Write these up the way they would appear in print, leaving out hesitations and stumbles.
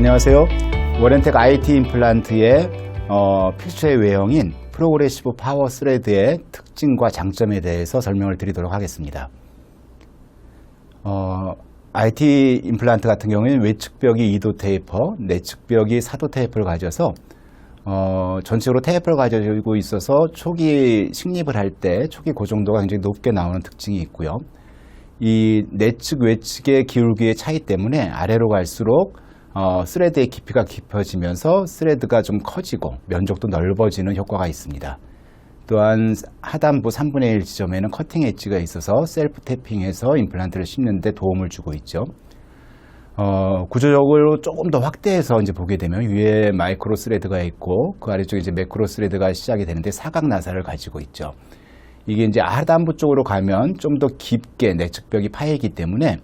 안녕하세요. 워렌텍 IT 임플란트의 필수의 외형인 프로그레시브 파워 스레드의 특징과 장점에 대해서 설명을 드리도록 하겠습니다. IT 임플란트 같은 경우에는 외측벽이 2도 테이퍼, 내측벽이 4도 테이퍼를 가져서 전체적으로 테이퍼를 가지고 있어서 초기 식립을 할 때 초기 고정도가 굉장히 높게 나오는 특징이 있고요. 이 내측 외측의 기울기의 차이 때문에 아래로 갈수록 스레드의 깊이가 깊어지면서 스레드가 좀 커지고 면적도 넓어지는 효과가 있습니다. 또한 하단부 3분의 1 지점에는 커팅 엣지가 있어서 셀프 탭핑해서 임플란트를 씹는 데 도움을 주고 있죠. 구조적으로 조금 더 확대해서 이제 보게 되면 위에 마이크로 스레드가 있고 그 아래쪽에 이제 매크로 스레드가 시작이 되는데 사각 나사를 가지고 있죠. 이게 이제 하단부 쪽으로 가면 좀 더 깊게 내측벽이 파이기 때문에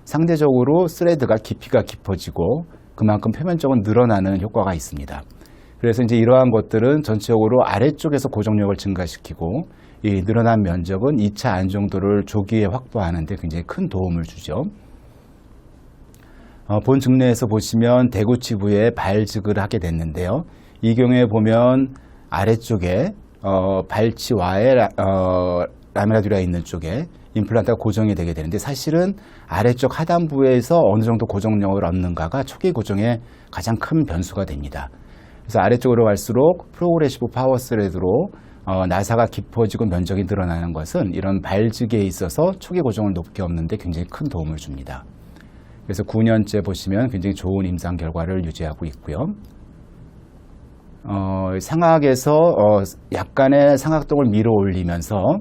상대적으로 스레드가 깊이가 깊어지고 그만큼 표면적은 늘어나는 효과가 있습니다. 그래서 이제 이러한 것들은 전체적으로 아래쪽에서 고정력을 증가시키고 이 늘어난 면적은 2차 안정도를 조기에 확보하는 데 굉장히 큰 도움을 주죠. 본 측면에서 보시면 대구치부에 발직을 하게 됐는데요. 이 경우에 보면 아래쪽에 발치와의 라미나 듀라 있는 쪽에 임플란트가 고정이 되게 되는데 사실은 아래쪽 하단부에서 어느 정도 고정력을 얻는가가 초기 고정의 가장 큰 변수가 됩니다. 그래서 아래쪽으로 갈수록 프로그레시브 파워 스레드로 나사가 깊어지고 면적이 늘어나는 것은 이런 발직에 있어서 초기 고정을 높게 얻는 데 굉장히 큰 도움을 줍니다. 그래서 9년째 보시면 굉장히 좋은 임상 결과를 유지하고 있고요. 상악에서 약간의 상악동을 밀어 올리면서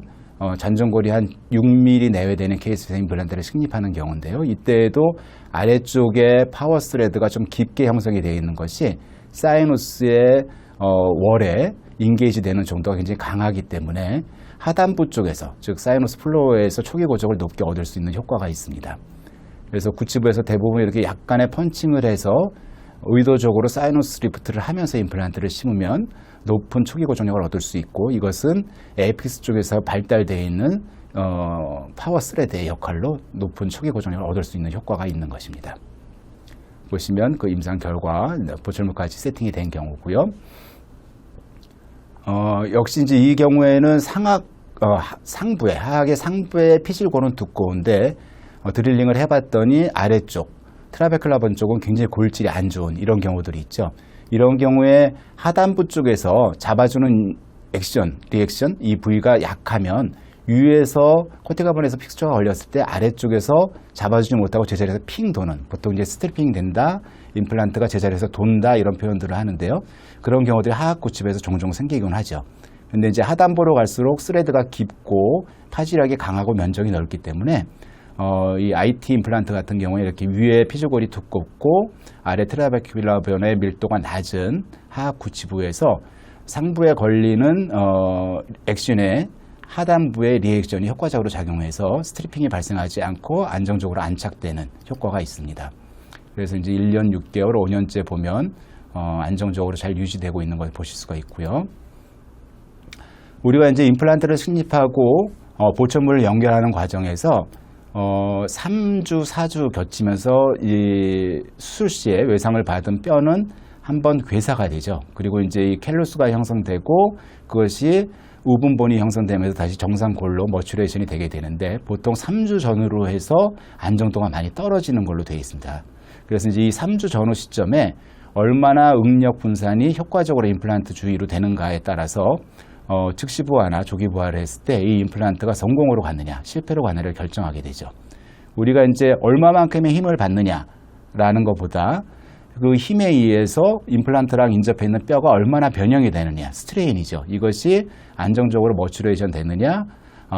잔존골이 한 6mm 내외 되는 케이스에서 임플란트를 식립하는 경우인데요. 이때에도 아래쪽에 파워 스레드가 좀 깊게 형성이 되어 있는 것이 사이너스의 월에 인게이지 되는 정도가 굉장히 강하기 때문에 하단부 쪽에서 즉 사이너스 플로어에서 초기 고정을 높게 얻을 수 있는 효과가 있습니다. 그래서 구치부에서 대부분 이렇게 약간의 펀칭을 해서 의도적으로 사이너스 리프트를 하면서 임플란트를 심으면 높은 초기 고정력을 얻을 수 있고 이것은 에이픽스 쪽에서 발달되어 있는 파워 스레드의 역할로 높은 초기 고정력을 얻을 수 있는 효과가 있는 것입니다. 보시면 그 임상 결과 보철목까지 세팅이 된 경우고요. 역시 이제 이 경우에는 상부에 하악의 상부의 피실골은 두꺼운데 드릴링을 해봤더니 아래쪽 트라베클라본 쪽은 굉장히 골질이 안 좋은 이런 경우들이 있죠. 이런 경우에 하단부 쪽에서 잡아주는 리액션 이 부위가 약하면 위에서 코티가본에서 픽스처가 걸렸을 때 아래쪽에서 잡아주지 못하고 제자리에서 핑 도는 보통 이제 스트리핑 된다, 임플란트가 제자리에서 돈다 이런 표현들을 하는데요. 그런 경우들이 하악 구칩에서 종종 생기곤 하죠. 근데 이제 하단부로 갈수록 스레드가 깊고 파질력이 강하고 면적이 넓기 때문에 이 IT 임플란트 같은 경우에 이렇게 위에 피지골이 두껍고 아래 트라베큘라본의 밀도가 낮은 하악 구치부에서 상부에 걸리는 액션에 하단부의 리액션이 효과적으로 작용해서 스트리핑이 발생하지 않고 안정적으로 안착되는 효과가 있습니다. 그래서 이제 1년 6개월, 5년째 보면 안정적으로 잘 유지되고 있는 걸 보실 수가 있고요. 우리가 이제 임플란트를 식립하고 보철물을 연결하는 과정에서 3주, 4주 겹치면서 이 수술 시에 외상을 받은 뼈는 한번 괴사가 되죠. 그리고 이제 이 캘로스가 형성되고 그것이 우분본이 형성되면서 다시 정상골로 머추레이션이 되게 되는데 보통 3주 전후로 해서 안정도가 많이 떨어지는 걸로 되어 있습니다. 그래서 이제 이 3주 전후 시점에 얼마나 응력 분산이 효과적으로 임플란트 주위로 되는가에 따라서 즉시 부하나 조기 부하를 했을 때 이 임플란트가 성공으로 갔느냐 실패로 갔느냐를 결정하게 되죠. 우리가 이제 얼마만큼의 힘을 받느냐라는 것보다 그 힘에 의해서 임플란트랑 인접해 있는 뼈가 얼마나 변형이 되느냐 스트레인이죠. 이것이 안정적으로 머추레이션 되느냐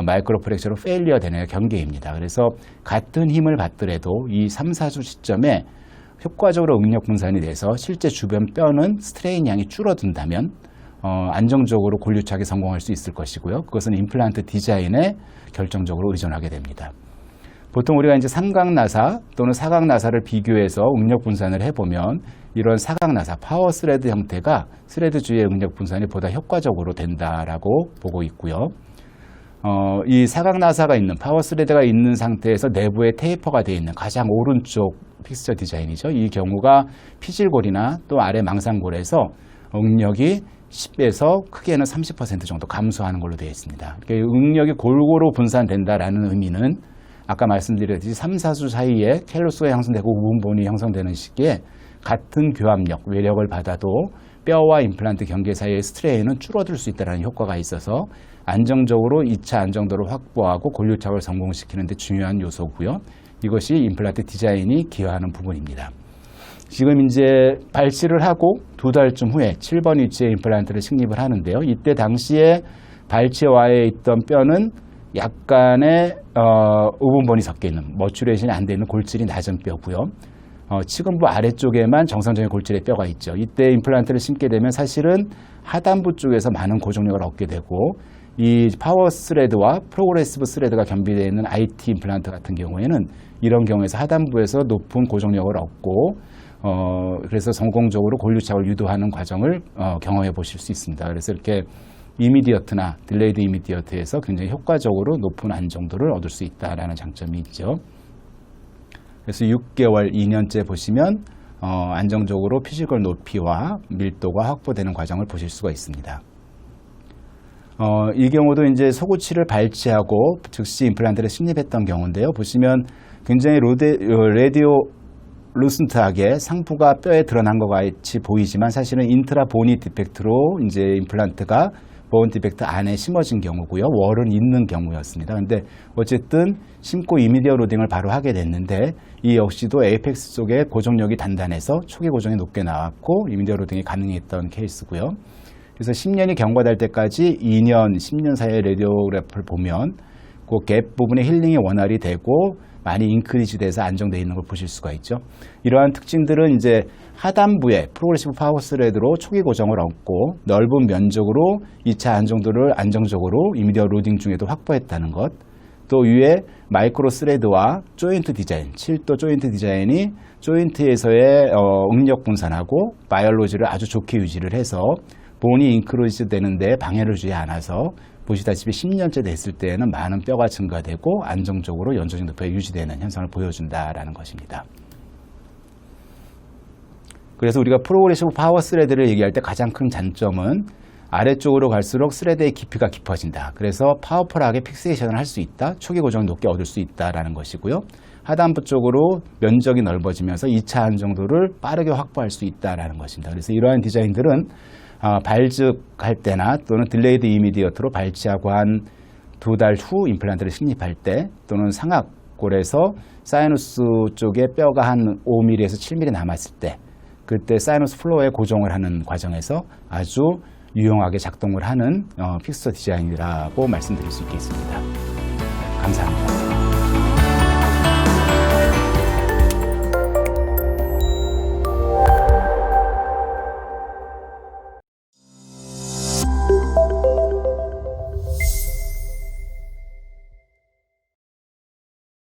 마이크로 프랙처로 페일리어 되느냐 경계입니다. 그래서 같은 힘을 받더라도 이 3, 4주 시점에 효과적으로 응력 분산이 돼서 실제 주변 뼈는 스트레인 양이 줄어든다면 안정적으로 골유착에 성공할 수 있을 것이고요. 그것은 임플란트 디자인에 결정적으로 의존하게 됩니다. 보통 우리가 이제 삼각나사 또는 사각나사를 비교해서 응력 분산을 해보면 이런 사각나사, 파워 스레드 형태가 스레드 주위의 응력 분산이 보다 효과적으로 된다라고 보고 있고요. 이 사각 나사가 있는 파워 스레드가 있는 상태에서 내부에 테이퍼가 되어 있는 가장 오른쪽 픽스처 디자인이죠. 이 경우가 피질골이나 또 아래 망상골에서 응력이 10에서 크게는 30% 정도 감소하는 걸로 되어 있습니다. 그러니까 응력이 골고루 분산된다라는 의미는 아까 말씀드렸듯이 3, 4수 사이에 캘로스가 형성되고 우분본이 형성되는 시기에 같은 교합력, 외력을 받아도 뼈와 임플란트 경계 사이의 스트레인은 줄어들 수 있다는 효과가 있어서 안정적으로 2차 안정도를 확보하고 골류착을 성공시키는 데 중요한 요소고요. 이것이 임플란트 디자인이 기여하는 부분입니다. 지금 이제 발치를 하고 2달쯤 후에 7번 위치에 임플란트를 식립을 하는데요. 이때 당시에 발치와에 있던 뼈는 약간의 우분본이 섞여 있는, 머추레이션이 안 되어 있는 골질이 낮은 뼈고요. 치근부 아래쪽에만 정상적인 골질의 뼈가 있죠. 이때 임플란트를 심게 되면 사실은 하단부 쪽에서 많은 고정력을 얻게 되고, 이 파워 스레드와 프로그레시브 스레드가 겸비되어 있는 IT 임플란트 같은 경우에는 이런 경우에서 하단부에서 높은 고정력을 얻고 그래서 성공적으로 골류착을 유도하는 과정을 경험해 보실 수 있습니다. 그래서 이렇게 이미디어트나 딜레이드 이미디어트에서 굉장히 효과적으로 높은 안정도를 얻을 수 있다는 장점이 있죠. 그래서 6개월, 2년째 보시면 안정적으로 피지컬 높이와 밀도가 확보되는 과정을 보실 수가 있습니다. 이 경우도 이제 소구치를 발치하고 즉시 임플란트를 식립했던 경우인데요. 보시면 굉장히 레디오 루슨트하게 상부가 뼈에 드러난 것 같이 보이지만 사실은 인트라 보니 디펙트로 이제 임플란트가 본 디펙트 안에 심어진 경우고요. 월은 있는 경우였습니다. 근데 어쨌든 심고 이미디어 로딩을 바로 하게 됐는데 이 역시도 에이펙스 쪽에 고정력이 단단해서 초기 고정이 높게 나왔고 이미디어 로딩이 가능했던 케이스고요. 그래서 10년이 경과될 때까지 2년, 10년 사이의 레디오그래프를 보면 그 갭 부분의 힐링이 원활히 되고 많이 인크리즈 돼서 안정되어 있는 걸 보실 수가 있죠. 이러한 특징들은 이제 하단부에 프로그레시브 파워 스레드로 초기 고정을 얻고 넓은 면적으로 2차 안정도를 안정적으로 이미디어 로딩 중에도 확보했다는 것, 또 위에 마이크로 스레드와 조인트 디자인, 7도 조인트 디자인이 조인트에서의 응력 분산하고 바이올로지를 아주 좋게 유지를 해서 본이 인크리즈 되는데 방해를 주지 않아서 보시다시피 10년째 됐을 때에는 많은 뼈가 증가되고 안정적으로 연소적 높이가 유지되는 현상을 보여준다라는 것입니다. 그래서 우리가 프로그레시브 파워 스레드를 얘기할 때 가장 큰 장점은 아래쪽으로 갈수록 스레드의 깊이가 깊어진다. 그래서 파워풀하게 픽세이션을 할 수 있다. 초기 고정을 높게 얻을 수 있다라는 것이고요. 하단부 쪽으로 면적이 넓어지면서 2차 안정도를 빠르게 확보할 수 있다라는 것입니다. 그래서 이러한 디자인들은 발즉할 때나 또는 딜레이드 이미디어트로 발치하고 한 2달 후 임플란트를 식립할 때 또는 상악골에서 사이너스 쪽에 뼈가 한 5mm에서 7mm 남았을 때 그때 사이너스 플로어에 고정을 하는 과정에서 아주 유용하게 작동을 하는 픽스처 디자인이라고 말씀드릴 수 있겠습니다. 감사합니다.